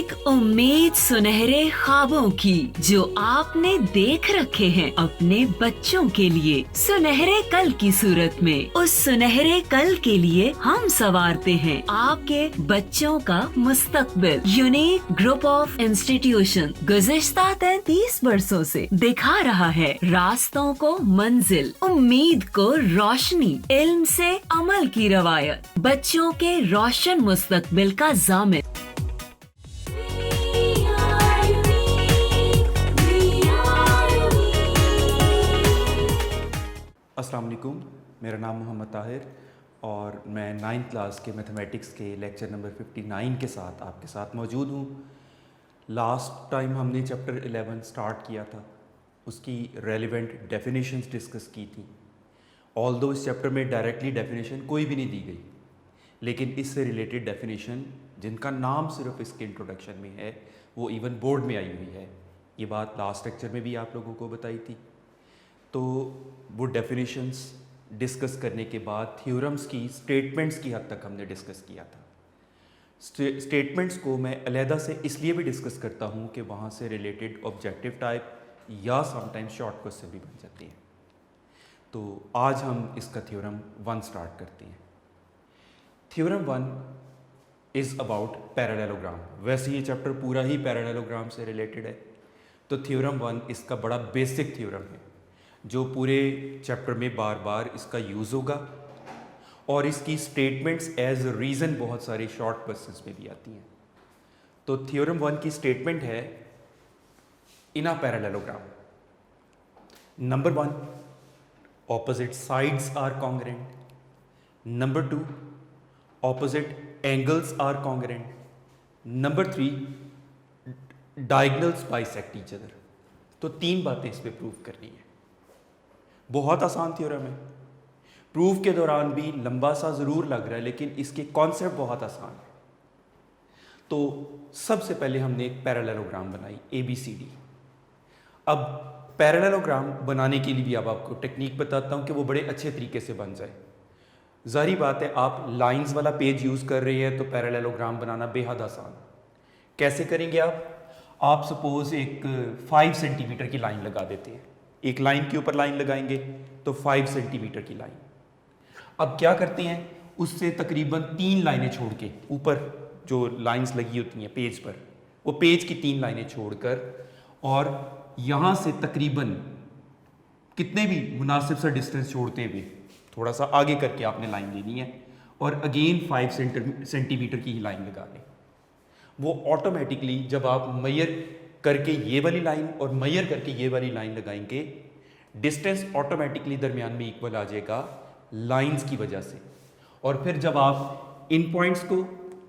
एक उम्मीद सुनहरे ख्वाबों की जो आपने देख रखे हैं अपने बच्चों के लिए, सुनहरे कल की सूरत में। उस सुनहरे कल के लिए हम संवारते हैं आपके बच्चों का मुस्तकबिल। यूनिक ग्रुप ऑफ इंस्टीट्यूशन गुज़िश्ता 33 वर्षों से दिखा रहा है रास्तों को मंजिल, उम्मीद को रोशनी, इल्म से अमल की रवायत, बच्चों के रोशन मुस्तकबिल का ज़ामिन। अस्सलाम वालेकुम, मेरा नाम मोहम्मद ताहिर और मैं 9th क्लास के मैथमेटिक्स के लेक्चर नंबर 59 के साथ आपके साथ मौजूद हूँ। लास्ट टाइम हमने चैप्टर 11 स्टार्ट किया था, उसकी रेलिवेंट डेफिनेशंस डिस्कस की थी। ऑल्दो इस चैप्टर में डायरेक्टली डेफिनेशन कोई भी नहीं दी गई, लेकिन इससे रिलेटेड डेफिनेशन जिनका नाम सिर्फ इसके इंट्रोडक्शन में है वो इवन बोर्ड में आई हुई है। ये बात लास्ट लेक्चर में भी आप लोगों को बताई थी। तो वो डेफिनेशंस डिस्कस करने के बाद थ्योरम्स की स्टेटमेंट्स की हद तक हमने डिस्कस किया था। स्टेटमेंट्स को मैं अलहदा से इसलिए भी डिस्कस करता हूँ कि वहाँ से रिलेटेड ऑब्जेक्टिव टाइप या समटाइम्स शॉर्ट क्वेश्चन भी बन जाते हैं। तो आज हम इसका थ्योरम 1 स्टार्ट करते हैं। Theorem 1 is about parallelogram. वैसे ये चैप्टर पूरा ही पैरेललोग्राम से रिलेटेड है, तो थ्योरम 1 इसका बड़ा बेसिक थ्योरम है जो पूरे चैप्टर में बार बार इसका यूज़ होगा और इसकी स्टेटमेंट्स एज रीज़न बहुत सारे शॉर्ट क्वेश्चंस में भी आती हैं। तो थ्योरम 1 की स्टेटमेंट है, in a parallelogram, number 1, opposite sides are congruent, number 2, opposite angles are congruent, number 3, diagonals bisect each other. तो 3 बातें इस पे प्रूव करनी है। बहुत आसान थ्योरम है, प्रूफ के दौरान भी लंबा सा ज़रूर लग रहा है, लेकिन इसके कॉन्सेप्ट बहुत आसान है। तो सबसे पहले हमने एक पैरेललोग्राम बनाई ABCD। अब पैरेललोग्राम बनाने के लिए भी अब आपको टेक्निक बताता हूँ कि वो बड़े अच्छे तरीके से बन जाए। ज़ाहिर बात है, आप लाइंस वाला पेज यूज़ कर रहे हैं तो पैरेललोग्राम बनाना बेहद आसान। कैसे करेंगे आप सपोज़ एक 5 सेंटीमीटर की लाइन लगा देते हैं, एक लाइन के ऊपर लाइन लगाएंगे तो 5 सेंटीमीटर की लाइन। अब क्या करते हैं, उससे तकरीबन 3 लाइनें छोड़ के, ऊपर जो लाइंस लगी होती हैं पेज पर, वो पेज की 3 लाइनें छोड़कर और यहाँ से तकरीबन कितने भी मुनासिब सा डिस्टेंस छोड़ते हुए थोड़ा सा आगे करके आपने लाइन लेनी है और अगेन 5 सेंटीमीटर की ही लाइन लगा लें। वो ऑटोमेटिकली जब आप मेजर करके ये वाली लाइन और मेजर करके ये वाली लाइन लगाएंगे, डिस्टेंस ऑटोमेटिकली दरमियान में इक्वल आ जाएगा लाइंस की वजह से। और फिर जब आप इन पॉइंट्स को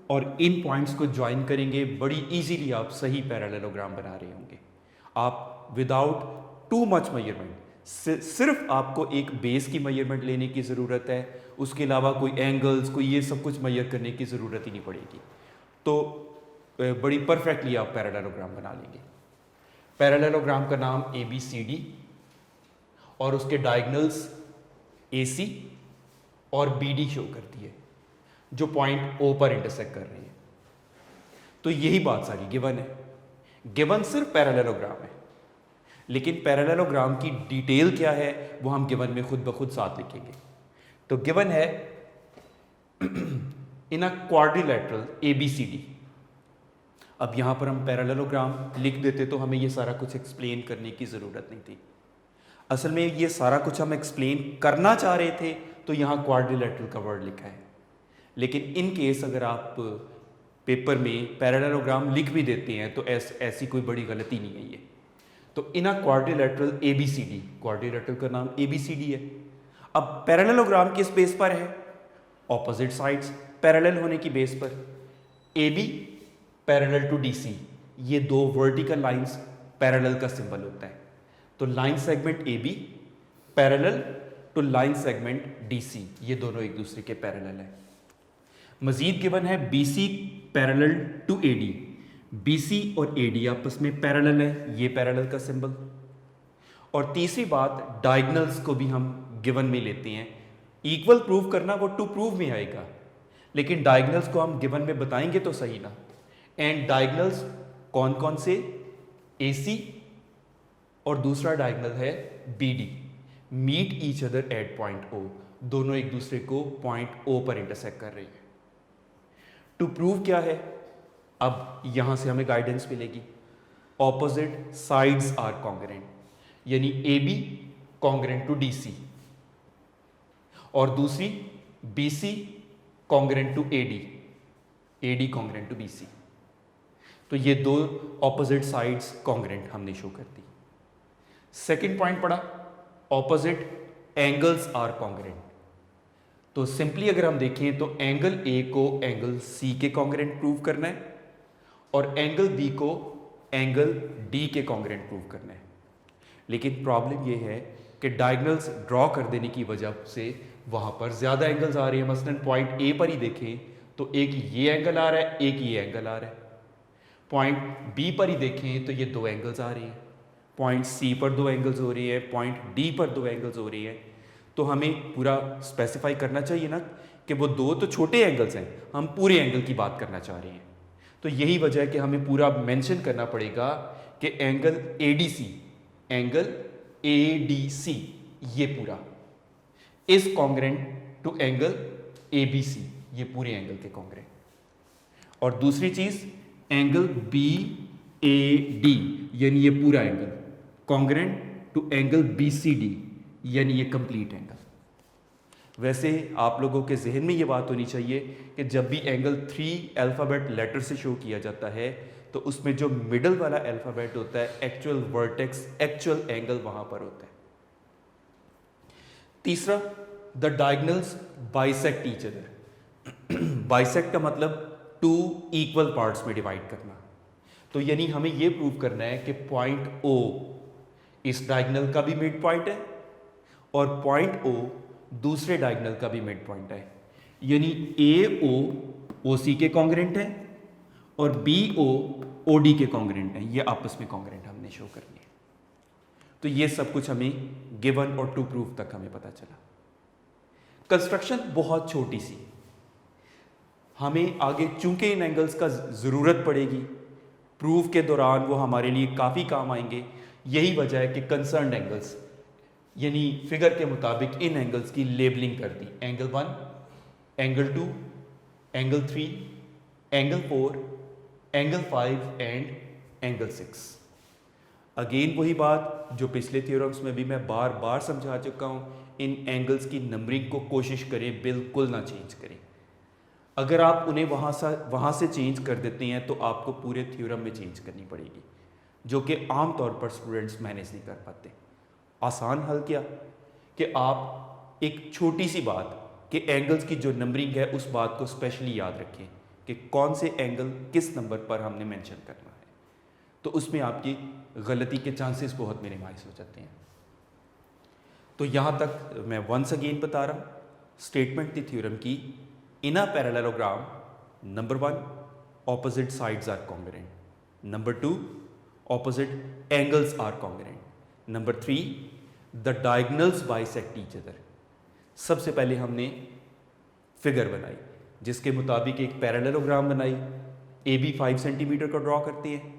और इन पॉइंट्स को ज्वाइन करेंगे, बड़ी इजीली आप सही पैरेललोग्राम बना रहे होंगे। आप विदाउट टू मच मेजरमेंट, सिर्फ आपको एक बेस की मेजरमेंट लेने की ज़रूरत है, उसके अलावा कोई एंगल्स, कोई ये सब कुछ मेजर करने की ज़रूरत ही नहीं पड़ेगी। तो बड़ी परफेक्टली आप पैरेललोग्राम बना लेंगे। पैरेललोग्राम का नाम ABCD और उसके डायगोनल्स AC और BD शो करती है, जो पॉइंट O पर इंटरसेक्ट कर रही है। तो यही बात सारी गिवन है। गिवन सिर्फ पैरेललोग्राम है, लेकिन पैरेललोग्राम की डिटेल क्या है वो हम गिवन में खुद ब खुद साथ लिखेंगे। तो गिवन है इन अ क्वाड्रिलेटरल ABCD। अब यहाँ पर हम पैरेललोग्राम लिख देते तो हमें ये सारा कुछ एक्सप्लेन करने की ज़रूरत नहीं थी। असल में ये सारा कुछ हम एक्सप्लेन करना चाह रहे थे, तो यहाँ क्वाड्रिलेटरल का वर्ड लिखा है। लेकिन इन केस अगर आप पेपर में पैरेललोग्राम लिख भी देते हैं तो ऐसी कोई बड़ी गलती नहीं है ये। तो इन अ क्वाड्रिलेटरल ABCD, क्वाड्रिलेटरल का नाम ABCD है। अब पैरेललोग्राम किस बेस पर है? ऑपोजिट साइड्स पैरेलल होने की बेस पर। AB पैरेलल टू DC, ये 2 वर्टिकल लाइंस पैरेलल का सिंबल होता है। तो line segment AB parallel to line segment DC, ये दोनों एक दूसरे के पैरेलल है। मजीद गिवन है BC parallel to AD, BC और AD आपस में पैरेलल है, ये पैरेलल का सिंबल। और तीसरी बात, डायगोनल्स को भी हम गिवन में लेते हैं। इक्वल प्रूव करना वो टू प्रूव में आएगा, लेकिन डायगोनल्स को हम गिवन में बताएंगे तो सही ना। एंड डायगनल्स कौन कौन से, AC और दूसरा डायगनल है BD, meet each other at point O, दोनों एक दूसरे को पॉइंट O पर इंटरसेक्ट कर रही है। टू प्रूव क्या है, अब यहां से हमें गाइडेंस मिलेगी। ऑपोजिट साइड्स आर कॉन्ग्रेंट, यानी AB कॉन्ग्रेंट टू DC और दूसरी BC congruent to AD, AD congruent to BC। तो ये दो ऑपोजिट साइड्स कॉन्ग्रेंट हमने शो कर दी। सेकेंड पॉइंट पढ़ा, ऑपोजिट एंगल्स आर कॉन्ग्रेंट। तो सिंपली अगर हम देखें तो एंगल A को एंगल C के कॉन्ग्रेंट प्रूव करना है और एंगल B को एंगल D के कॉन्ग्रेंट प्रूव करना है। लेकिन प्रॉब्लम यह है कि डायगनल्स ड्रॉ कर देने की वजह से वहां पर ज्यादा एंगल्स आ रहे हैं। मसलन पॉइंट A पर ही देखें तो एक ये एंगल आ रहा है, एक ये एंगल आ रहा है। पॉइंट B पर ही देखें तो ये दो एंगल्स आ रही हैं। पॉइंट C पर दो एंगल्स हो रही है, पॉइंट D पर दो एंगल्स हो रही है। तो हमें पूरा स्पेसिफाई करना चाहिए ना कि वो दो तो छोटे एंगल्स हैं, हम पूरे एंगल की बात करना चाह रहे हैं। तो यही वजह है कि हमें पूरा मेंशन करना पड़ेगा कि एंगल ADC, एंगल ADC ये पूरा is congruent to angle ABC, ये पूरे एंगल के कॉन्ग्रेंट। और दूसरी चीज एंगल BAD, यानी ये पूरा angle congruent to angle BCD, यानी ये कंप्लीट एंगल। वैसे आप लोगों के जहन में ये बात होनी चाहिए कि जब भी एंगल 3 अल्फ़ाबेट लेटर से शो किया जाता है तो उसमें जो मिडल वाला अल्फ़ाबेट होता है, एक्चुअल वर्टेक्स, एक्चुअल एंगल वहां पर होता है। तीसरा, the diagonals bisect each other. Bisect का मतलब टू इक्वल पार्ट्स में डिवाइड करना। तो यानी हमें यह प्रूव करना है कि पॉइंट O इस डायगनल का भी मिड पॉइंट है और पॉइंट O दूसरे डायगनल का भी मिड पॉइंट है। यानी AO OC के कॉन्ग्रेंट है और BO OD के कॉन्ग्रेंट है। ये आपस में कॉन्ग्रेंट हमने शो करनी है। तो ये सब कुछ हमें गिवन और टू प्रूफ तक हमें पता चला। कंस्ट्रक्शन बहुत छोटी सी, हमें आगे चूंकि इन एंगल्स का ज़रूरत पड़ेगी प्रूफ के दौरान, वो हमारे लिए काफ़ी काम आएंगे। यही वजह है कि कंसर्न्ड एंगल्स यानी फिगर के मुताबिक इन एंगल्स की लेबलिंग कर दी। Angle 1, angle 2, angle 3, angle 4, angle 5 and angle 6। Again वही बात जो पिछले थ्योरम्स में भी मैं बार बार समझा चुका हूँ, इन एंगल्स की नंबरिंग को कोशिश करें बिल्कुल ना चेंज करें। अगर आप उन्हें वहाँ से चेंज कर देते हैं तो आपको पूरे थ्योरम में चेंज करनी पड़ेगी, जो कि आम तौर पर स्टूडेंट्स मैनेज नहीं कर पाते। आसान हल क्या कि आप एक छोटी सी बात कि एंगल्स की जो नंबरिंग है उस बात को स्पेशली याद रखें कि कौन से एंगल किस नंबर पर हमने मेंशन करना है। तो उसमें आपकी गलती के चांसेस बहुत मिनिमाइज हो जाते हैं। तो यहाँ तक मैं वंस अगेन बता रहा हूँ, स्टेटमेंट थी थ्योरम की, in a parallelogram, number 1, opposite sides are congruent, number 2, opposite angles are congruent, number 3, the diagonals bisect each other. सबसे पहले हमने फिगर बनाई जिसके मुताबिक एक पैरेललोग्राम बनाई। AB 5 सेंटीमीटर का ड्रॉ करते हैं,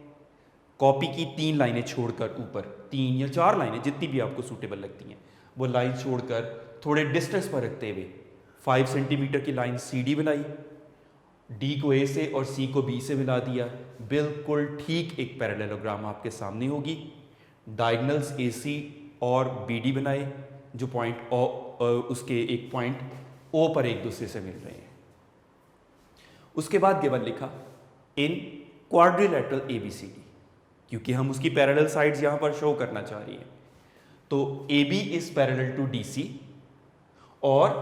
कॉपी की 3 लाइनें छोड़कर ऊपर, 3 या 4 लाइनें जितनी भी आपको सूटेबल लगती हैं, वो लाइन छोड़कर थोड़े डिस्टेंस पर रखते हुए 5 सेंटीमीटर की लाइन CD बनाई, D को A से और C को B से मिला दिया। बिल्कुल ठीक एक पैरेललोग्राम आपके सामने होगी। डायगनल्स AC और BD बनाए जो पॉइंट उसके एक पॉइंट O पर एक दूसरे से मिल रहे हैं। उसके बाद गिवन लिखा इन क्वाड्रिलेटरल ABCD, क्योंकि हम उसकी पैरेलल साइड्स यहां पर शो करना चाह रही हैं। तो AB is parallel to DC और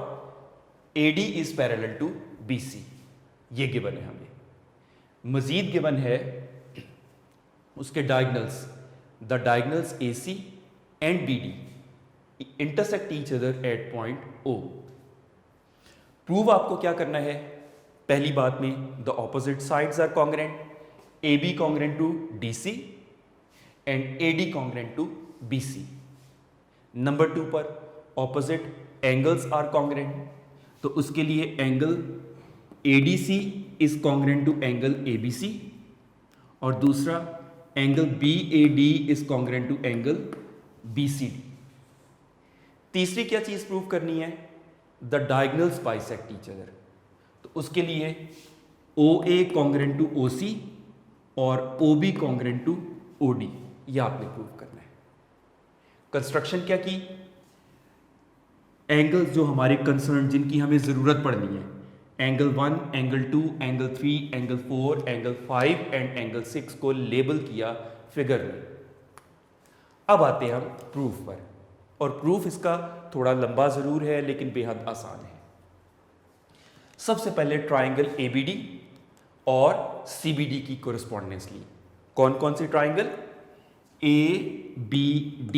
AD is parallel to BC, ये गिवन है हमें। मजीद गिवन है उसके diagonals, the diagonals AC and BD intersect each other at point O। Prove आपको क्या करना है? पहली बात में the opposite sides are congruent, AB congruent to DC and AD congruent to BC। Number 2 पर ऑपोजिट एंगल्स आर कॉन्ग्रेंट, तो उसके लिए angle ADC is congruent to angle ABC और दूसरा angle BAD is congruent to angle BCD। तीसरी क्या चीज prove करनी है? The diagonals bisect each other. तो उसके लिए OA कॉन्ग्रेंट टू OC और OB कॉन्ग्रेंट टू OD, ये आपने प्रूव करना है। कंस्ट्रक्शन क्या की? एंगल्स जो हमारे कंसर्न, जिनकी हमें जरूरत पड़नी है, angle 1, angle 2, angle 3, angle 4, angle 5 and angle 6 को लेबल किया फिगर में। अब आते हैं हम प्रूफ पर, और प्रूफ इसका थोड़ा लंबा जरूर है लेकिन बेहद आसान है। सबसे पहले ट्राइंगल ABD और CBD की कोरिस्पॉन्डेंस ली। कौन कौन सी ट्राइंगल? ABD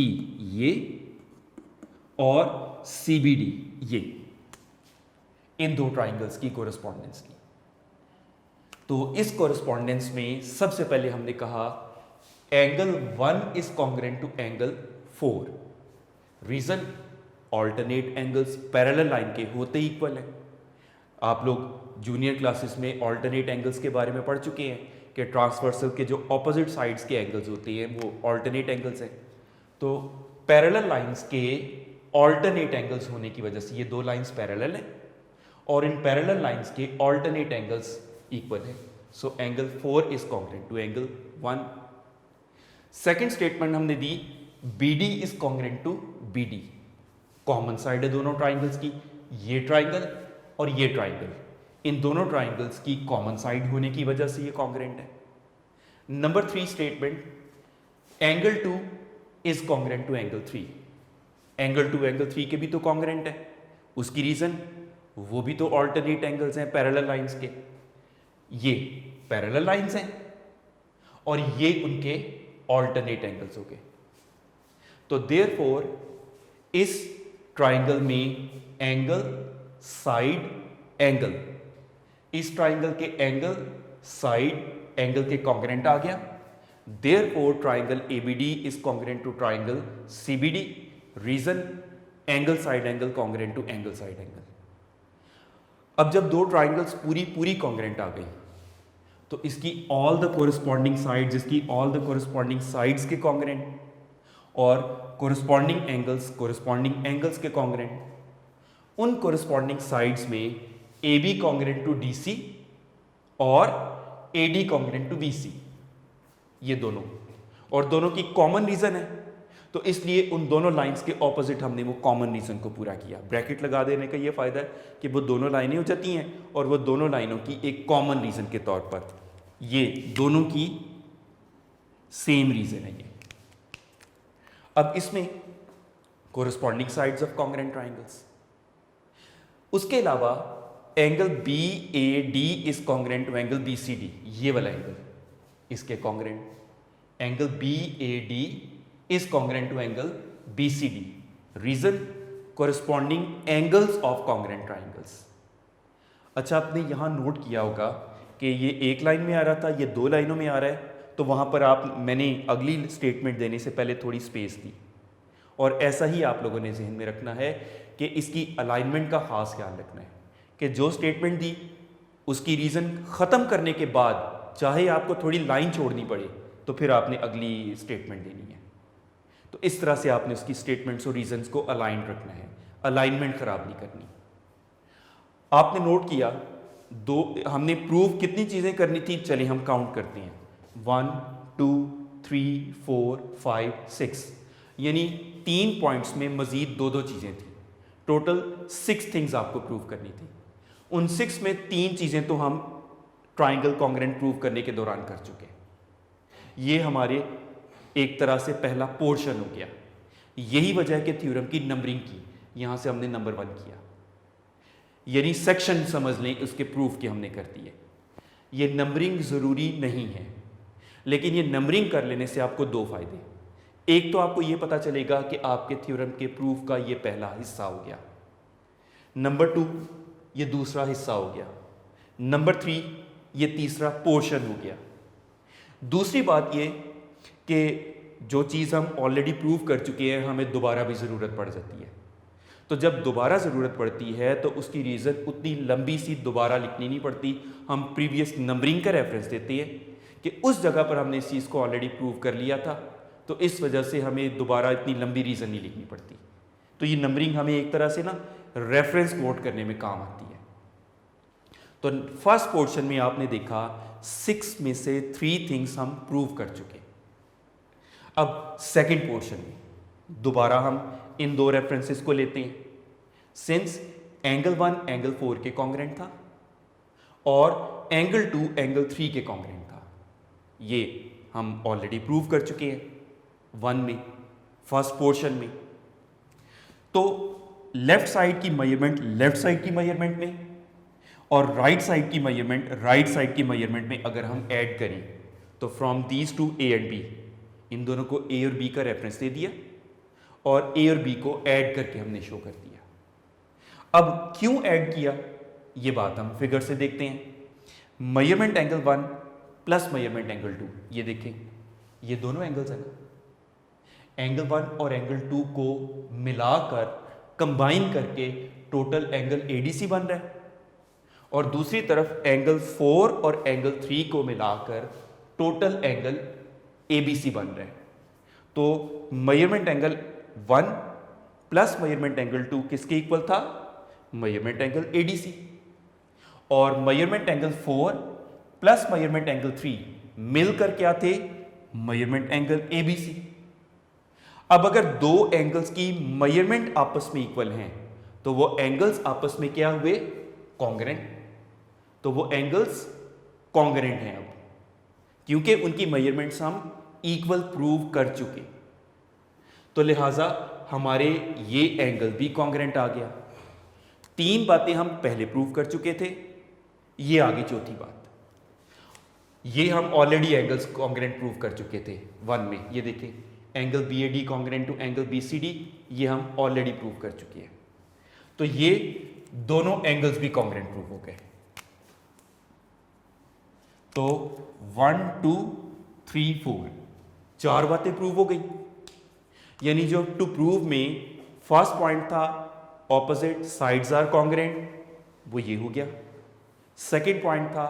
ये और CBD ये, इन दो ट्राइंगल्स की कोरिस्पॉन्डेंस की। तो इस कोरिस्पॉन्डेंस में सबसे पहले हमने कहा angle 1 is congruent to angle 4। Reason, alternate angles parallel line के होते इक्वल हैं। आप लोग जूनियर क्लासेस में ऑल्टरनेट एंगल्स के बारे में पढ़ चुके हैं कि ट्रांसवर्सल के जो ऑपोजिट साइड्स के एंगल्स होते हैं वो ऑल्टरनेट एंगल्स हैं। तो पैरेलल लाइंस के ऑल्टरनेट एंगल्स होने की वजह से ये दो लाइंस पैरेलल हैं और इन पैरेलल लाइंस के ऑल्टरनेट एंगल्स इक्वल है। So angle 4 is congruent to angle 1। Second statement हमने दी BD is congruent to BD। Common side है दोनों ट्राइंगल्स की, ये ट्राइंगल और ये ट्राइंगल। इन दोनों ट्राइंगल्स की कॉमन साइड होने की वजह से ये कॉन्ग्रेंट है। Number 3 statement, angle 2 is congruent to angle 3। Angle 2 angle 3 के भी तो कॉन्ग्रेंट है। उसकी रीजन, वो भी तो ऑल्टरनेट एंगल्स हैं पैरेलल लाइंस के। ये पैरेलल लाइंस हैं और ये उनके ऑल्टरनेट एंगल्स हो गए। तो देयरफॉर इस ट्राइंगल में एंगल, साइड, एंगल, इस ट्राइंगल के एंगल, साइड, एंगल के कॉन्ग्रेंट आ गया। Therefore triangle ABD is congruent to triangle CBD। Reason, angle side angle congruent to angle side angle. अब जब दो ट्राइंगल्स पूरी कॉन्ग्रेंट आ गई तो इसकी ऑल द कोरिस्पॉन्डिंग साइड्स, इसकी ऑल द कोरिस्पॉन्डिंग साइड्स के कॉन्ग्रेंट और कोरिस्पॉन्डिंग एंगल्स के कॉन्ग्रेंट। उन कोरिस्पॉन्डिंग साइड्स में AB कॉन्ग्रेंट टू DC और AD कॉन्ग्रेंट टू BC, ये दोनों, और दोनों की कॉमन रीजन है। तो इसलिए उन दोनों लाइंस के ऑपोजिट हमने वो कॉमन रीजन को पूरा किया। ब्रैकेट लगा देने का ये फायदा है कि वो दोनों लाइनें हो जाती हैं और वो दोनों लाइनों की एक कॉमन रीजन के तौर पर ये दोनों की सेम रीजन है ये। अब इसमें corresponding sides of congruent triangles. उसके अलावा angle BAD is congruent to angle BCD, ये वाला एंगल इसके congruent. Angle BAD is congruent to angle BCD। Reason, corresponding angles of congruent triangles. अच्छा, आपने यहां नोट किया होगा कि ये एक लाइन में आ रहा था, ये दो लाइनों में आ रहा है, तो वहां पर मैंने अगली स्टेटमेंट देने से पहले थोड़ी स्पेस दी। और ऐसा ही आप लोगों ने जहन में रखना है कि इसकी अलाइनमेंट का खास ख्याल रखना है कि जो स्टेटमेंट दी उसकी रीजन खत्म करने के बाद चाहे आपको थोड़ी लाइन छोड़नी पड़े तो फिर आपने अगली स्टेटमेंट देनी है। तो इस तरह से आपने उसकी स्टेटमेंट्स और रीजंस को अलाइन रखना है, अलाइनमेंट खराब नहीं करनी। आपने नोट किया दो, हमने प्रूव कितनी चीजें करनी थी, चलिए हम काउंट करते हैं। 1 2 3 4 5 6, यानी 3 पॉइंट्स में मजीद दो चीजें थी। टोटल 6 थिंग्स आपको प्रूव करनी थी। उन 6 में 3 चीजें तो हम ट्राइंगल कॉन्ग्रेंट प्रूव करने के दौरान कर चुके। ये हमारे एक तरह से पहला पोर्शन हो गया। यही वजह है कि थ्योरम की नंबरिंग की, यहां से हमने नंबर 1 किया, यानी सेक्शन समझ लें उसके प्रूफ की हमने कर दी है। ये नंबरिंग जरूरी नहीं है, लेकिन ये नंबरिंग कर लेने से आपको 2 फायदे। एक तो आपको ये पता चलेगा कि आपके थ्योरम के प्रूफ का ये पहला हिस्सा हो गया। नंबर 2, ये दूसरा हिस्सा हो गया। नंबर 3, ये तीसरा पोर्शन हो गया। दूसरी बात ये कि जो चीज़ हम ऑलरेडी प्रूव कर चुके हैं हमें दोबारा भी ज़रूरत पड़ जाती है। तो जब दोबारा ज़रूरत पड़ती है तो उसकी रीज़न उतनी लंबी सी दोबारा लिखनी नहीं पड़ती। हम प्रीवियस नंबरिंग का रेफरेंस देते हैं कि उस जगह पर हमने इस चीज़ को ऑलरेडी प्रूव कर लिया था, तो इस वजह से हमें दोबारा इतनी लंबी रीज़न नहीं लिखनी पड़ती। तो ये नंबरिंग हमें एक तरह से ना रेफरेंस कोट करने में काम आती है। तो फर्स्ट पोर्शन में आपने देखा 6 में से 3 थिंग्स हम प्रूव कर चुके। अब सेकंड पोर्शन में दोबारा हम इन 2 रेफरेंसेस को लेते हैं। सिंस एंगल 1 एंगल 4 के कॉन्ग्रेंट था और एंगल 2 एंगल 3 के कॉन्ग्रेंट था, ये हम ऑलरेडी प्रूव कर चुके हैं 1 में, फर्स्ट पोर्शन में। तो लेफ्ट साइड की मेजरमेंट लेफ्ट साइड की मेजरमेंट में और राइट साइड की मेजरमेंट राइट साइड की मेजरमेंट में अगर हम ऐड करें तो from these two A and B, इन दोनों को ए और बी का रेफरेंस दे दिया और ए और बी को ऐड करके हमने शो कर दिया। अब क्यों ऐड किया ये बात हम फिगर से देखते हैं। Measurement angle 1 plus measurement angle 2, ये देखें ये दोनों एंगल्स हैं ना। एंगल 1 और एंगल 2 को मिलाकर कंबाइन करके टोटल एंगल एडीसी बन रहा है और दूसरी तरफ एंगल 4 और एंगल 3 को मिलाकर टोटल एंगल एबीसी बन रहा है। तो measurement angle 1 plus measurement angle 2 किसके इक्वल था? Measurement angle ADC. और measurement angle 4 plus measurement angle 3 मिलकर क्या थे? Measurement angle ABC. अब अगर 2 एंगल्स की मेजरमेंट आपस में इक्वल हैं तो वो एंगल्स आपस में क्या हुए? कॉन्ग्रेंट। तो वो एंगल्स कॉन्ग्रेंट हैं अब, क्योंकि उनकी मेजरमेंट्स हम इक्वल प्रूव कर चुके। तो लिहाजा हमारे ये एंगल भी कॉन्ग्रेंट आ गया। 3 बातें हम पहले प्रूव कर चुके थे, ये आगे चौथी बात। ये हम ऑलरेडी एंगल्स कॉन्ग्रेंट प्रूव कर चुके थे 1 में। ये देखें angle B A D congruent to angle B C D, ये हम ऑलरेडी प्रूव कर चुके हैं। तो ये दोनों एंगल्स भी कॉन्ग्रेंट प्रूव हो गए। तो 1 2 3 4 4 बातें प्रूव हो गई। यानी जो टू प्रूव में फर्स्ट पॉइंट था ऑपोजिट साइड्स आर कॉन्ग्रेंट, वो ये हो गया। सेकंड पॉइंट था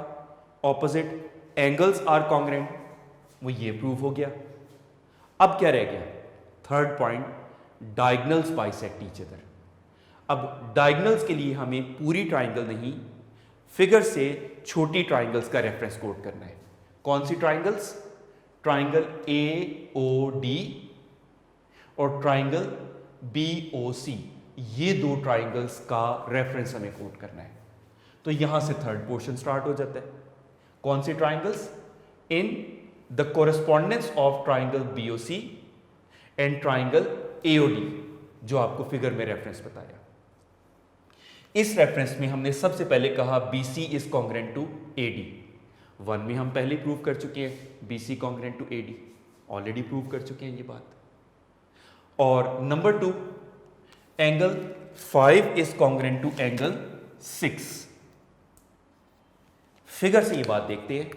ऑपोजिट एंगल्स आर कॉन्ग्रेंट, वो ये प्रूव हो गया। अब क्या रह गया? Third point, diagonals bisect each other. अब डायगोनल्स के लिए हमें पूरी ट्राइंगल नहीं, फिगर से छोटी ट्राइंगल्स का रेफरेंस कोट करना है। कौन सी triangles? Triangle A O D और ट्राइंगल बी ओ सी, ये 2 ट्राइंगल्स का रेफरेंस हमें कोट करना है। तो यहां से थर्ड पोर्शन स्टार्ट हो जाता है। कौन सी triangles? In the correspondence of triangle BOC and triangle AOD, जो आपको फिगर में रेफरेंस बताया। इस रेफरेंस में हमने सबसे पहले कहा BC is congruent to AD। 1 में हम पहले प्रूव कर चुके हैं BC congruent to AD, already prove कर चुके हैं ये बात। और number 2, angle 5 is congruent to angle 6। Figure से ये बात देखते हैं।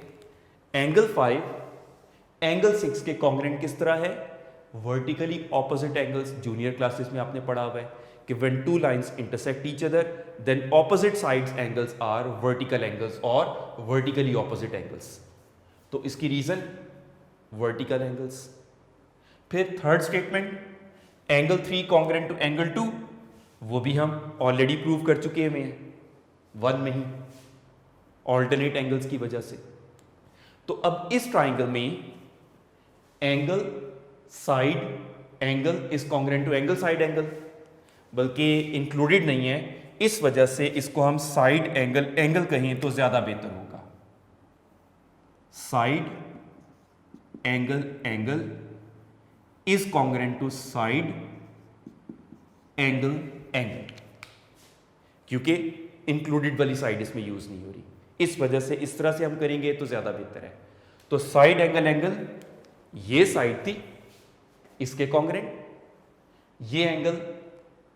एंगल 5 एंगल 6 के कॉन्ग्रेंट किस तरह है? Vertically opposite angles. Junior classes में आपने पढ़ा हुआ है कि when 2 lines intersect each other then opposite sides angles are vertical angles or vertically opposite angles। तो इसकी रीजन vertical angles। फिर third statement, angle 3 congruent to angle 2, वो भी हम ऑलरेडी प्रूव कर चुके हैं 1 में ही, ऑल्टरनेट एंगल्स की वजह से। तो अब इस ट्राइंगल में angle side angle is congruent to angle side angle, बल्कि इंक्लूडेड नहीं है, इस वजह से इसको हम साइड एंगल एंगल कहें तो ज्यादा बेहतर होगा। Side angle angle is congruent to side angle angle, क्योंकि इंक्लूडेड वाली साइड इसमें यूज नहीं हो रही, इस वजह से इस तरह से हम करेंगे तो ज्यादा बेहतर है। तो साइड एंगल एंगल, ये साइड थी इसके कॉन्ग्रेंट, ये एंगल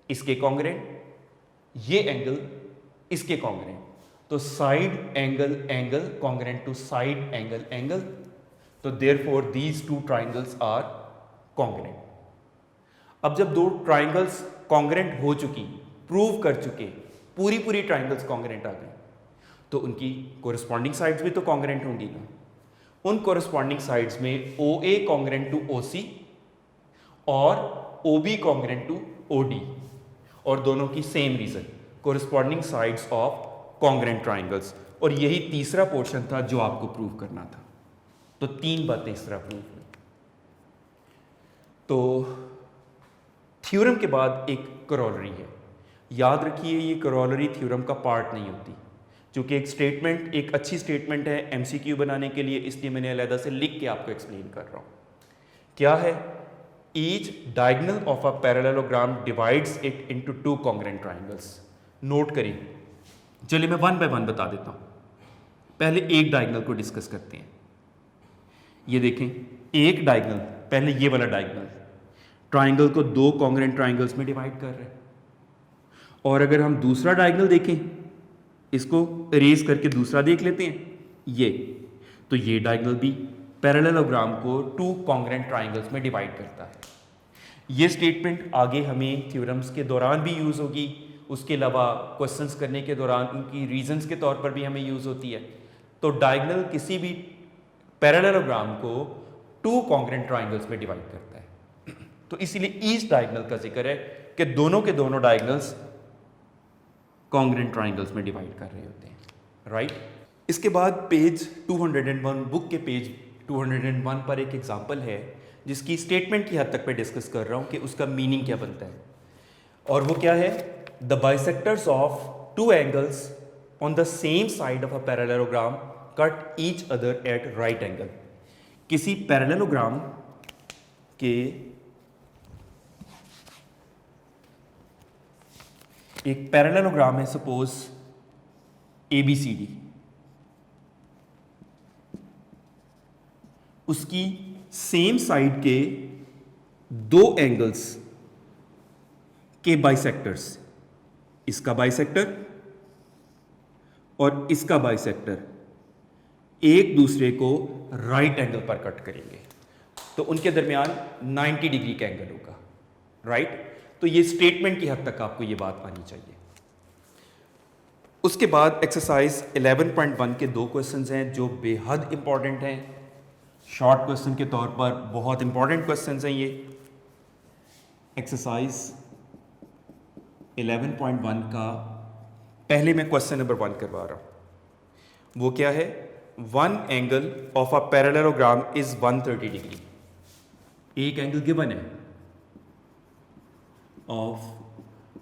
इसके कॉन्ग्रेंट, ये एंगल इसके कॉन्ग्रेंट। तो side angle angle congruent to side angle angle, तो therefore these 2 triangles are congruent. अब जब 2 ट्राइंगल्स कॉन्ग्रेंट हो चुकी, प्रूव कर चुके, पूरी ट्राइंगल्स कॉन्ग्रेंट आ गई, तो उनकी कोरिस्पॉन्डिंग साइड्स भी तो कॉन्ग्रेंट होंगी ना। उन कोरिस्पॉन्डिंग साइड्स में OA कॉन्ग्रेंट टू OC और OB कॉन्ग्रेंट टू OD, और दोनों की same reason, corresponding sides of congruent triangles. और यही तीसरा पोर्शन था जो आपको प्रूव करना था। तो 3 बातें इस तरह प्रूव हुई। तो थ्योरम के बाद एक करोलरी है। याद रखिए ये करोलरी थ्योरम का पार्ट नहीं होती, क्योंकि एक स्टेटमेंट एक अच्छी स्टेटमेंट है MCQ बनाने के लिए, इसलिए मैंने अलग से लिख के आपको एक्सप्लेन कर रहा हूं। क्या है? Each diagonal of a parallelogram divides it into 2 congruent triangles. Note करिए, चलिए मैं 1 बाय 1 बता देता हूं। पहले एक डायगोनल को डिस्कस करते हैं। ये देखें, एक डायगोनल, पहले ये वाला डायगोनल ट्राइंगल को 2 कॉन्ग्रेंट ट्राइंगल्स में डिवाइड कर रहे हैं। और अगर हम दूसरा डायगोनल देखें, इसको इरेज करके दूसरा देख लेते हैं, ये तो ये डायगोनल भी पैरेललोग्राम को 2 कॉन्ग्रेंट ट्राइंगल्स में डिवाइड करता है। ये स्टेटमेंट आगे हमें थ्योरम्स के दौरान भी यूज़ होगी, उसके अलावा क्वेश्चंस करने के दौरान उनकी रीजंस के तौर पर भी हमें यूज़ होती है। तो डायगोनल किसी भी पैरेललोग्राम को 2 कॉन्ग्रेंट ट्राइंगल्स में डिवाइड करता है। तो इसीलिए ईच डायगोनल का जिक्र है कि दोनों के दोनों डायगोनल्स कॉन्ग्रेंट ट्राइंगल्स में डिवाइड कर रहे होते हैं, राइट। इसके बाद पेज 201, बुक के पेज 201 पर एक एग्जांपल है जिसकी स्टेटमेंट की हद तक पे डिस्कस कर रहा हूं कि उसका मीनिंग क्या बनता है। और वो क्या है? The bisectors of 2 angles on the same side of a parallelogram cut each other eight right angle. किसी पैरेललोग्राम के एक पैरेललोग्राम है, सपोज ABCD, उसकी सेम साइड के 2 एंगल्स के बाइसेक्टर्स, इसका बाइसेक्टर और इसका बाइसेक्टर एक दूसरे को राइट एंगल पर कट करेंगे, तो उनके दरमियान 90 डिग्री का एंगल होगा, राइट। तो ये स्टेटमेंट की हद तक आपको ये बात आनी चाहिए। उसके बाद एक्सरसाइज 11.1 के 2 क्वेश्चंस हैं जो बेहद इंपॉर्टेंट हैं, शॉर्ट क्वेश्चन के तौर पर बहुत इंपॉर्टेंट क्वेश्चंस हैं ये। एक्सरसाइज 11.1 का पहले मैं क्वेश्चन नंबर 1 करवा रहा हूं। वो क्या है? 1 angle of a parallelogram is 130 degree. एक एंगल गिवन है of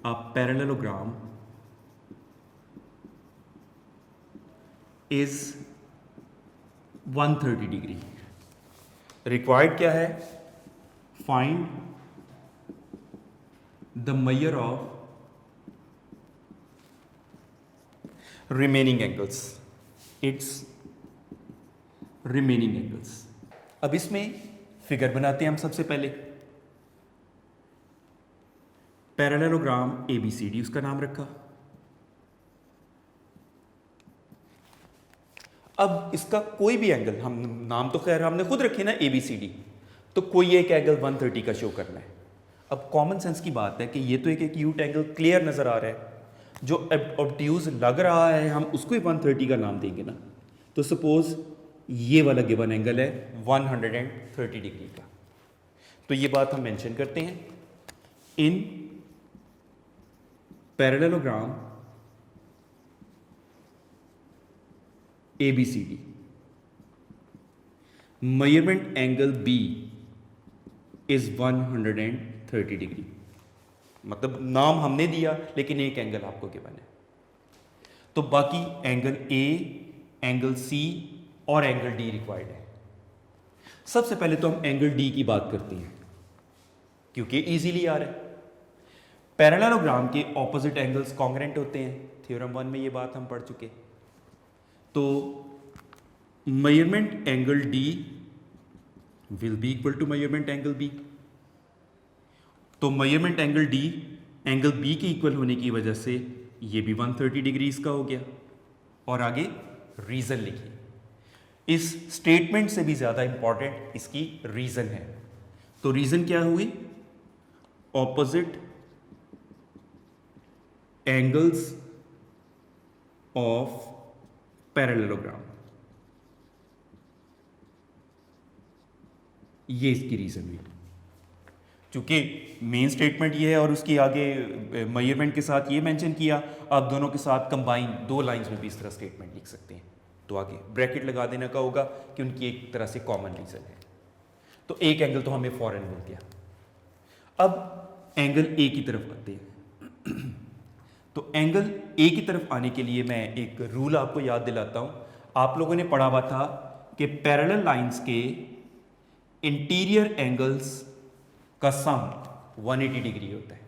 a parallelogram is 130 degree. Required क्या है? Find the measure of remaining angles, it's remaining angles. अब इसमें फिगर बनाते हैं हम। सबसे पहले पैरेललोग्राम ABCD उसका नाम रखा। अब इसका कोई भी एंगल, हम नाम तो खैर हमने खुद रखे ना ABCD, तो कोई एक एंगल 130 का शो करना है। अब कॉमन सेंस की बात है कि ये तो एक एक्यूट एंगल क्लियर नजर आ रहा है, जो ऑब्ट्यूज लग रहा है हम उसको ही 130 का नाम देंगे ना। तो सपोज ये वाला गिवन एंगल है 130 डिग्री का, तो ये बात हम मेंशन करते हैं। इन parallelogram ABCD measurement angle B is 130 degree. मतलब नाम हमने दिया लेकिन एक एंगल आपको गिवन है, तो बाकी एंगल A, एंगल C और एंगल D रिक्वायर्ड है। सबसे पहले तो हम एंगल D की बात करते हैं क्योंकि इजीली आ रहा है। पैरेललोग्राम के ऑपोजिट एंगल्स कॉन्ग्रेंट होते हैं, थ्योरम 1 में ये बात हम पढ़ चुके। तो measurement angle D will be equal to measurement angle B। तो measurement angle D angle B के इक्वल होने की वजह से ये भी 130 डिग्री इसका हो गया। और आगे रीजन लिखिए। इस स्टेटमेंट से भी ज्यादा इंपॉर्टेंट इसकी रीजन है। तो रीजन क्या हुई? Opposite angles of parallelogram. ये इसकी रीज़न हुई। चूँकि मेन स्टेटमेंट ये है और उसकी आगे मेजरमेंट के साथ ये मेंशन किया, आप दोनों के साथ कंबाइन 2 लाइंस में भी इस तरह स्टेटमेंट लिख सकते हैं। तो आगे ब्रैकेट लगा देने का होगा कि उनकी एक तरह से कॉमन रीज़न है। तो एक एंगल तो हमें फॉरन मिल गया। अब एंगल ए की तरफ आते हैं। तो एंगल ए की तरफ आने के लिए मैं एक रूल आपको याद दिलाता हूँ। आप लोगों ने पढ़ा हुआ था कि पैरेलल लाइंस के इंटीरियर एंगल्स का सम 180 डिग्री होता है,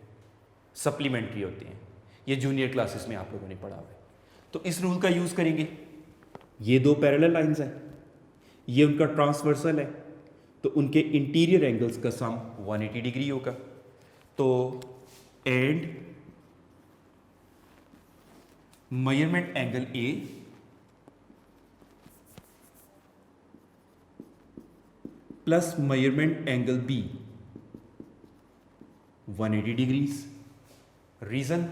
सप्लीमेंट्री होते हैं। ये जूनियर क्लासेस में आप लोगों ने पढ़ा हुआ है। तो इस रूल का यूज़ करेंगे। ये 2 पैरेलल लाइंस हैं, ये उनका ट्रांसवर्सल है, तो उनके इंटीरियर एंगल्स का सम 180 डिग्री होगा। तो and measurement angle A plus measurement angle B 180 degrees. Reason,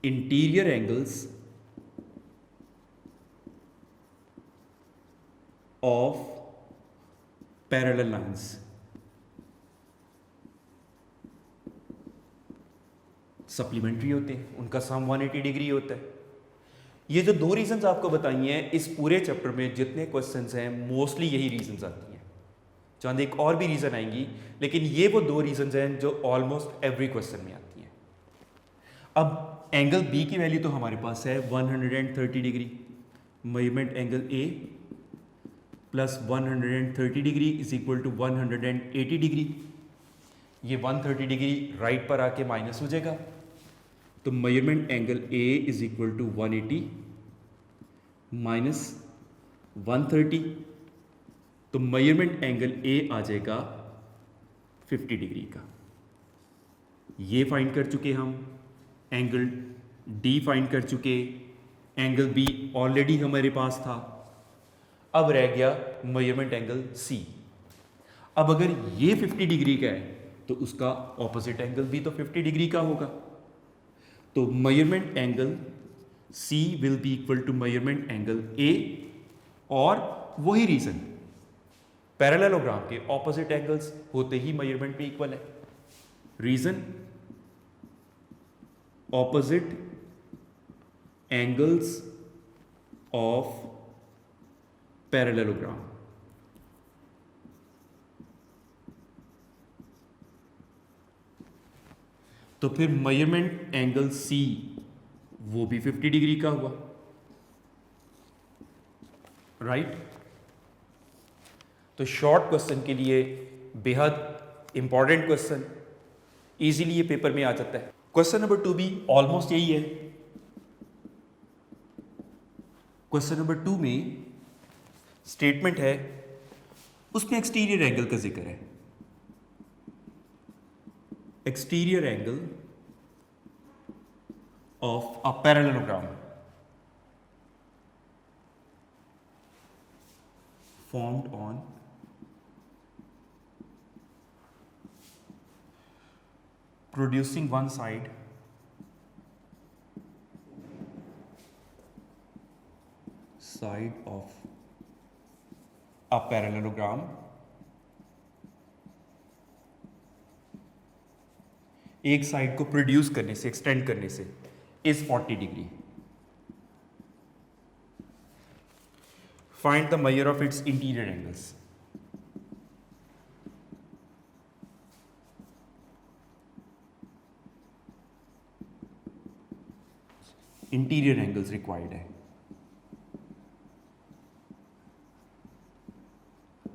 interior angles of parallel lines supplementary होते हैं, उनका सम 180 डिग्री होता है। ये जो 2 रीजंस आपको बताई हैं, इस पूरे चैप्टर में जितने क्वेश्चंस हैं मोस्टली यही रीजंस आती हैं। चांद एक और भी रीजन आएंगी, लेकिन ये वो 2 रीजंस हैं जो ऑलमोस्ट एवरी क्वेश्चन में आती हैं। अब एंगल बी की वैल्यू तो हमारे पास है 130 degree. Measurement angle A plus 130 degree is equal to 180 degree. ये 130 डिग्री राइट पर आके माइनस हो जाएगा, तो measurement angle A is equal to 180 minus 130, तो मेजरमेंट एंगल ए आ जाएगा 50 डिग्री का। ये फाइंड कर चुके हम, एंगल डी फाइंड कर चुके, एंगल बी ऑलरेडी हमारे पास था। अब रह गया मेजरमेंट एंगल सी। अब अगर ये 50 डिग्री का है तो उसका ऑपोजिट एंगल भी तो 50 डिग्री का होगा। तो measurement angle C will be equal to measurement angle A, और वही रीजन, पैरेललोग्राम के ऑपोजिट एंगल्स होते ही मेजरमेंट भी इक्वल है। Reason, opposite angles of parallelogram. तो फिर मेजरमेंट एंगल सी वो भी 50 डिग्री का हुआ, राइट। तो शॉर्ट क्वेश्चन के लिए बेहद इंपॉर्टेंट क्वेश्चन, इजीली ये पेपर में आ जाता है। क्वेश्चन नंबर 2 भी ऑलमोस्ट यही है। क्वेश्चन नंबर 2 में स्टेटमेंट है, उसमें एक्सटीरियर एंगल का जिक्र है। Exterior angle of a parallelogram formed on producing one side of a parallelogram एक साइड को प्रोड्यूस करने से, एक्सटेंड करने से, is 40 degree. Find the measure of its interior angles. Interior angles required है।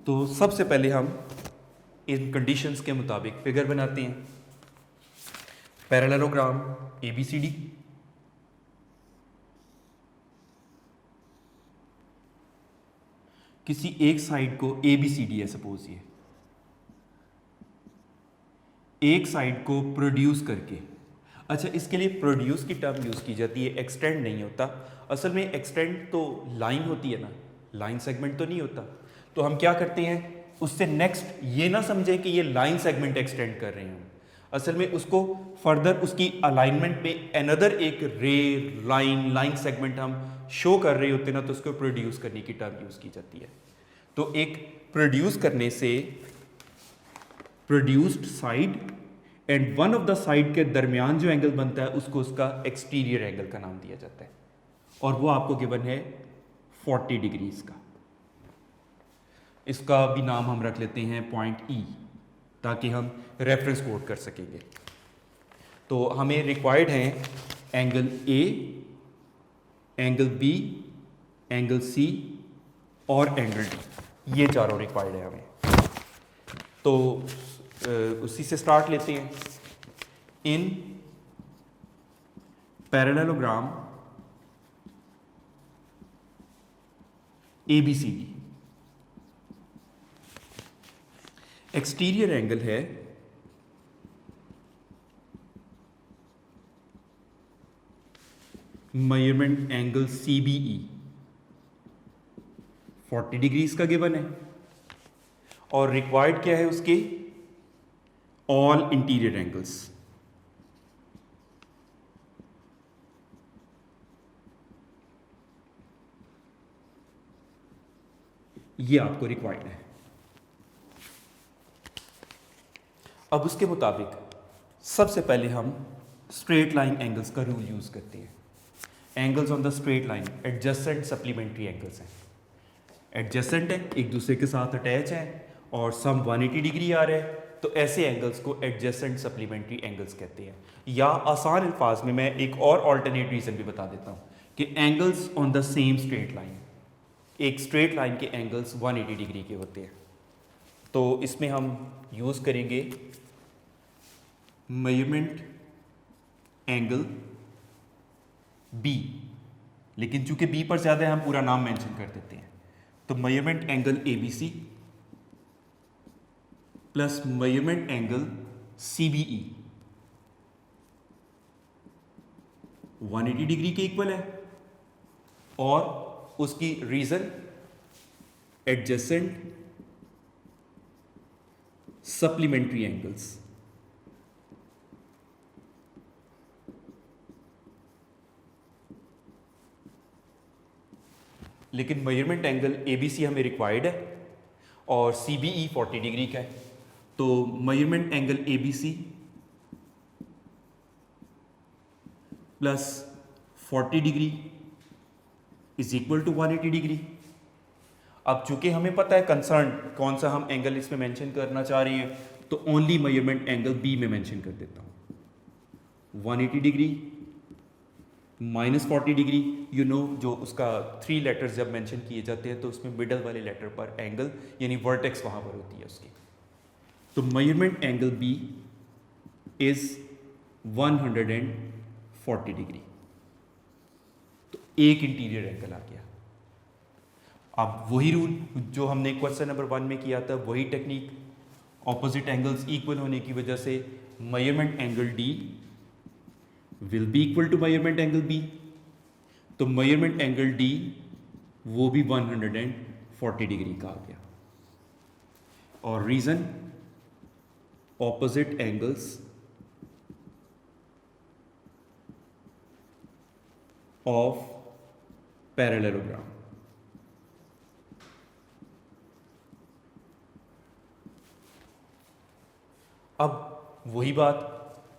तो सबसे पहले हम इन कंडीशंस के मुताबिक फिगर बनाते हैं। पैरेललोग्राम ABCD, किसी एक साइड को ABCD है सपोज, ये एक साइड को प्रोड्यूस करके, अच्छा इसके लिए प्रोड्यूस की टर्म यूज की जाती है, एक्सटेंड नहीं होता। असल में एक्सटेंड तो लाइन होती है ना, लाइन सेगमेंट तो नहीं होता। तो हम क्या करते हैं, उससे नेक्स्ट ये ना समझे कि ये लाइन सेगमेंट एक्सटेंड कर रहे हैं, असल में उसको फर्दर उसकी अलाइनमेंट में अनदर एक रे लाइन सेगमेंट हम शो कर रहे होते हैं ना, तो उसको प्रोड्यूस करने की टर्म यूज की जाती है। तो एक प्रोड्यूस करने से produced side and one of the side के दरमियान जो एंगल बनता है उसको उसका एक्सटीरियर एंगल का नाम दिया जाता है, और वो आपको गिवन है 40 डिग्रीज का। इसका भी नाम हम रख लेते हैं पॉइंट ई, ताकि हम रेफरेंस कोट कर सकेंगे। तो हमें रिक्वायर्ड हैं angle A, angle B, angle C और एंगल डी, ये चारों रिक्वायर्ड है हमें। तो उसी से स्टार्ट लेते हैं। इन पैरेललोग्राम ABCD एक्सटीरियर एंगल है मेजरमेंट एंगल CBE 40 डिग्रीज का गिवन है, और रिक्वायर्ड क्या है उसके, ऑल इंटीरियर एंगल्स। ये आपको रिक्वायर्ड है। अब उसके मुताबिक सबसे पहले हम स्ट्रेट लाइन एंगल्स का रूल यूज करते हैं। Angles on the straight line adjacent supplementary angles हैं। एडजेसेंट है, एक दूसरे के साथ अटैच है, और सम 180 डिग्री आ रहा है, तो ऐसे एंगल्स को एडजेसेंट सप्लीमेंट्री एंगल्स कहते हैं। या आसान अल्फाज में मैं एक और अल्टरनेट रीजन भी बता देता हूँ कि angles on the same straight line, एक स्ट्रेट लाइन के एंगल्स 180 डिग्री के होते हैं। तो इसमें हम यूज़ करेंगे मेजरमेंट एंगल बी, लेकिन चूंकि बी पर ज़्यादा है हम पूरा नाम मेंशन कर देते हैं। तो measurement angle ABC plus measurement angle CBE 180 degree के इक्वल है, और उसकी रीजन एडजेसेंट सप्लीमेंट्री एंगल्स। लेकिन मेजरमेंट एंगल ABC हमें रिक्वायर्ड है और CBE 40 डिग्री का है, तो measurement angle ABC plus 40 degree is equal to 180 degree. अब चूंकि हमें पता है कंसर्न कौन सा हम एंगल इसमें मेंशन करना चाह रहे हैं, तो ओनली मेजरमेंट एंगल B में मेंशन कर देता हूँ। 180 degree minus 40 degree, you know जो उसका 3 लेटर्स जब मेंशन किए जाते हैं तो उसमें मिडल वाले लेटर पर एंगल यानी वर्टेक्स वहाँ पर होती है उसकी। तो measurement angle B is 140 degree, तो एक इंटीरियर एंगल आ गया। अब वही रूल जो हमने क्वेश्चन नंबर 1 में किया था, वही टेक्निक, ऑपोजिट एंगल्स इक्वल होने की वजह से measurement angle D will be equal to measurement angle B। तो मेजरमेंट एंगल D वो भी 140 डिग्री का आ गया, और reason opposite angles of parallelogram. अब वही बात,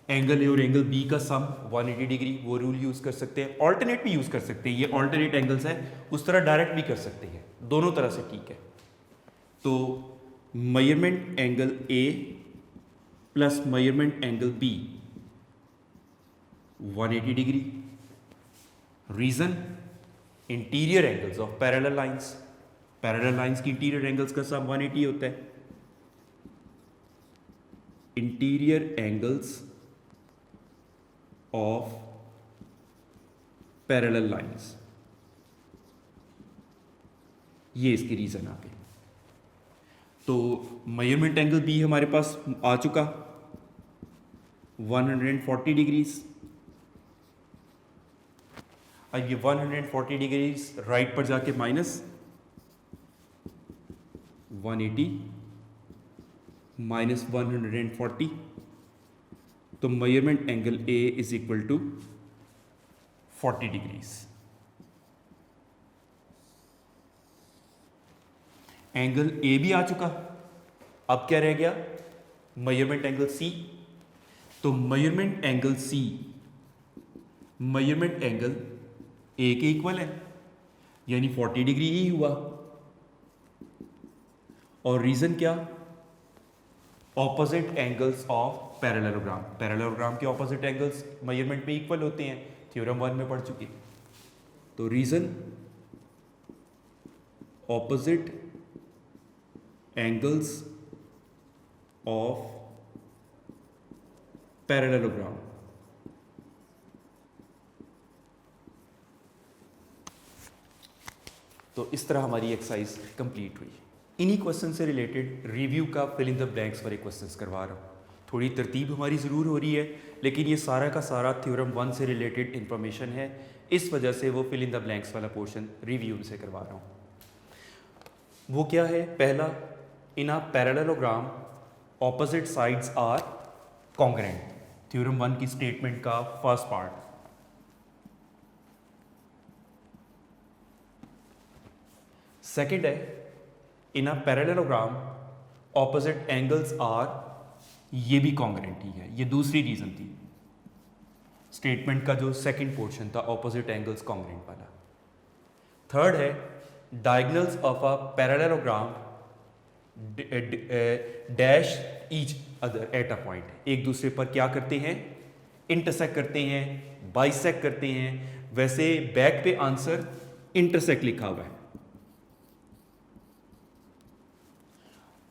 एंगल ए और एंगल बी का सम 180 डिग्री, वो रूल यूज कर सकते हैं। ऑल्टरनेट भी यूज कर सकते हैं, ये ऑल्टरनेट एंगल्स है, उस तरह डायरेक्ट भी कर सकते हैं, दोनों तरह से ठीक है। तो measurement angle A plus measurement angle B 180 degree. Reason interior angles of parallel lines, parallel lines की इंटीरियर एंगल्स का सम 180 होता है। Interior angles of parallel lines, ये इसकी रीजन आ गई। तो मेजरमेंट एंगल बी हमारे पास आ चुका 140 डिग्रीज। अब ये 140 डिग्रीज राइट पर जाके माइनस 180 माइनस 140, तो measurement angle A is equal to 40 degrees. Angle A भी आ चुका, अब क्या रह गया, मेजरमेंट एंगल सी। तो measurement angle C measurement angle A के इक्वल है, यानी 40 डिग्री ही हुआ। और रीजन क्या, opposite angles of parallelogram. Parallelogram के ऑपोजिट एंगल्स मेजरमेंट में इक्वल होते हैं, थ्योरम 1 में पढ़ चुके। तो reason opposite angles of parallelogram. तो इस तरह हमारी एक्सरसाइज कंप्लीट हुई। इन्हीं क्वेश्चन से रिलेटेड रिव्यू का फिल इन द ब्लैंक्स वाले क्वेश्चंस करवा रहा हूँ। थोड़ी तरतीब हमारी ज़रूर हो रही है, लेकिन ये सारा का सारा थ्योरम 1 से रिलेटेड इंफॉर्मेशन है, इस वजह से वो फिल इन द ब्लैंक्स वाला पोर्शन रिव्यू से करवा रहा हूँ। वो क्या है, पहला, in a parallelogram opposite sides are congruent. Theorem 1 की स्टेटमेंट का फर्स्ट पार्ट। सेकंड है, in a parallelogram opposite angles are, ये भी कॉन्ग्रेंट ही है, ये दूसरी रीजन थी स्टेटमेंट का जो सेकंड पोर्शन था, ऑपोजिट एंगल्स कॉन्ग्रेंट वाला। थर्ड है, diagonals of a parallelogram dash each other at a point. एक दूसरे पर क्या करते हैं, इंटरसेक्ट करते हैं, बाइसेक्ट करते हैं। वैसे बैक पे आंसर इंटरसेक्ट लिखा हुआ है,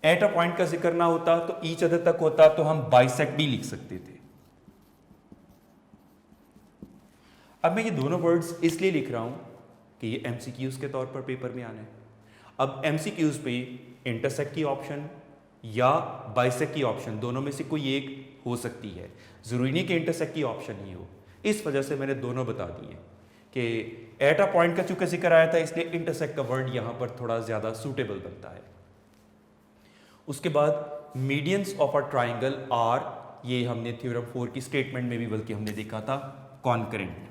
एट अ पॉइंट का जिक्र ना होता तो ईच अदर तक होता, तो हम बाइसेक्ट भी लिख सकते थे। अब मैं ये दोनों वर्ड्स इसलिए लिख रहा हूं कि ये एमसीक्यूज के तौर पर पेपर में आना है। अब एमसीक्यूज पे इंटरसेक्ट की ऑप्शन या बाइसेक्ट की ऑप्शन, दोनों में से कोई एक हो सकती है, जरूरी नहीं कि इंटरसेक्ट की ऑप्शन ही हो। इस वजह से मैंने दोनों बता दिए कि एट अ पॉइंट का चूंकि जिक्र आया था, इसलिए इंटरसेक्ट का वर्ड यहां पर थोड़ा ज्यादा सूटेबल बनता है। उसके बाद medians of a triangle are, ये हमने थ्योरम 4 की स्टेटमेंट में भी बल्कि हमने देखा था, कॉन्करेंट।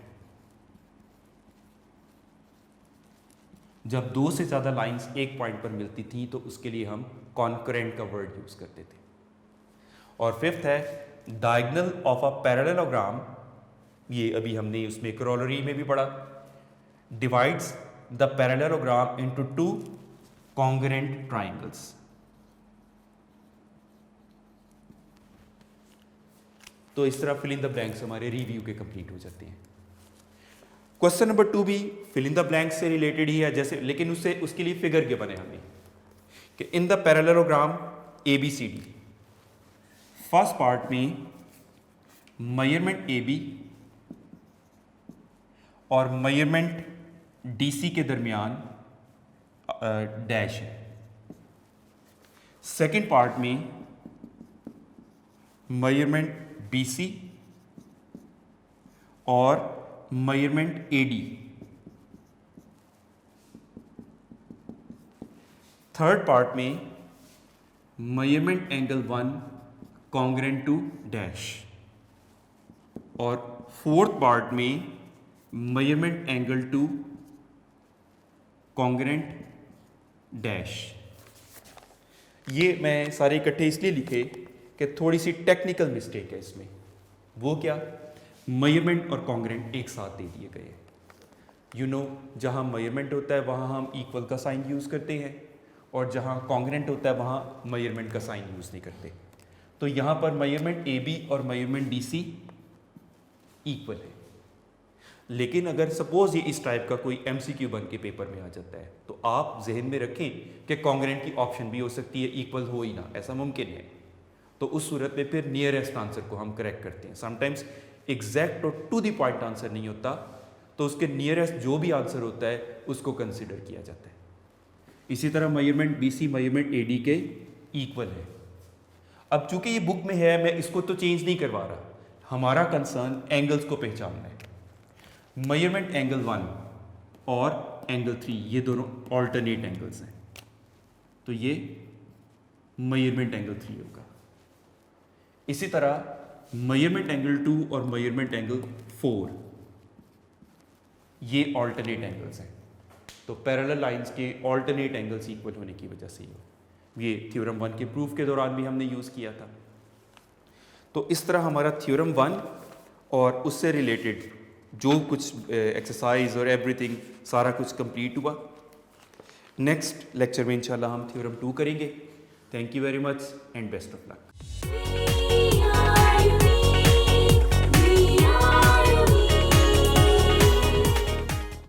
जब दो से ज्यादा लाइंस एक पॉइंट पर मिलती थी तो उसके लिए हम कॉन्करेंट का वर्ड यूज करते थे। और फिफ्थ है, डायगोनल ऑफ अ पैरेललोग्राम, ये अभी हमने उसमें करोलरी में भी पढ़ा, divides the parallelogram into two congruent triangles. तो इस तरह फिल इन द ब्लैंक्स हमारे रिव्यू के कंप्लीट हो जाते हैं। क्वेश्चन नंबर 2 भी फिल इन द ब्लैंक्स से रिलेटेड ही है जैसे, लेकिन उसके लिए फिगर के बने हमें कि in the parallelogram ABCD, first part में मेजरमेंट AB और मेजरमेंट DC के दरमियान डैश है। सेकेंड पार्ट में मेजरमेंट BC और मेजरमेंट AD। थर्ड पार्ट में measurement angle 1 congruent to dash, और फोर्थ पार्ट में मेजरमेंट एंगल 2 कॉन्ग्रेंट डैश। ये मैं सारे इकट्ठे इसलिए लिखे कि थोड़ी सी टेक्निकल मिस्टेक है इसमें। वो क्या, मेजरमेंट और कॉन्ग्रेंट एक साथ दे दिए गए। यू नो, जहाँ मेजरमेंट होता है वहाँ हम इक्वल का साइन यूज़ करते हैं, और जहाँ कॉन्ग्रेंट होता है वहाँ मेजरमेंट का साइन यूज़ नहीं करते। तो यहाँ पर मेजरमेंट AB और मेजरमेंट DC इक्वल है। लेकिन अगर सपोज ये इस टाइप का कोई MCQ बन के पेपर में आ जाता है, तो आप जहन में रखें कि कॉन्ग्रेंट की ऑप्शन भी हो सकती है, इक्वल हो ही ना, ऐसा मुमकिन है। तो उस सूरत में फिर नियरेस्ट आंसर को हम करेक्ट करते हैं। समटाइम्स एग्जैक्ट और टू द पॉइंट आंसर नहीं होता, तो उसके नियरेस्ट जो भी आंसर होता है उसको कंसिडर किया जाता है। इसी तरह मेजरमेंट BC मेजरमेंट AD के इक्वल है। अब चूंकि ये बुक में है, मैं इसको तो चेंज नहीं करवा रहा, हमारा कंसर्न एंगल्स को पहचानना है। मेजरमेंट एंगल 1 और एंगल 3 ये दोनों ऑल्टरनेट एंगल्स हैं, तो ये मेजरमेंट एंगल 3 होगा। इसी तरह मेजरमेंट एंगल 2 और मेजरमेंट एंगल 4 ये ऑल्टरनेट एंगल्स हैं, तो पैरेलल लाइंस के ऑल्टरनेट एंगल्स इक्वल होने की वजह से ये थ्योरम 1 के प्रूफ के दौरान भी हमने यूज़ किया था। तो इस तरह हमारा थ्योरम 1 और उससे रिलेटेड जो कुछ एक्सरसाइज और एवरीथिंग सारा कुछ कंप्लीट हुआ। नेक्स्ट लेक्चर में इंशाल्लाह हम थ्योरम 2 करेंगे। Thank you very much and best of luck.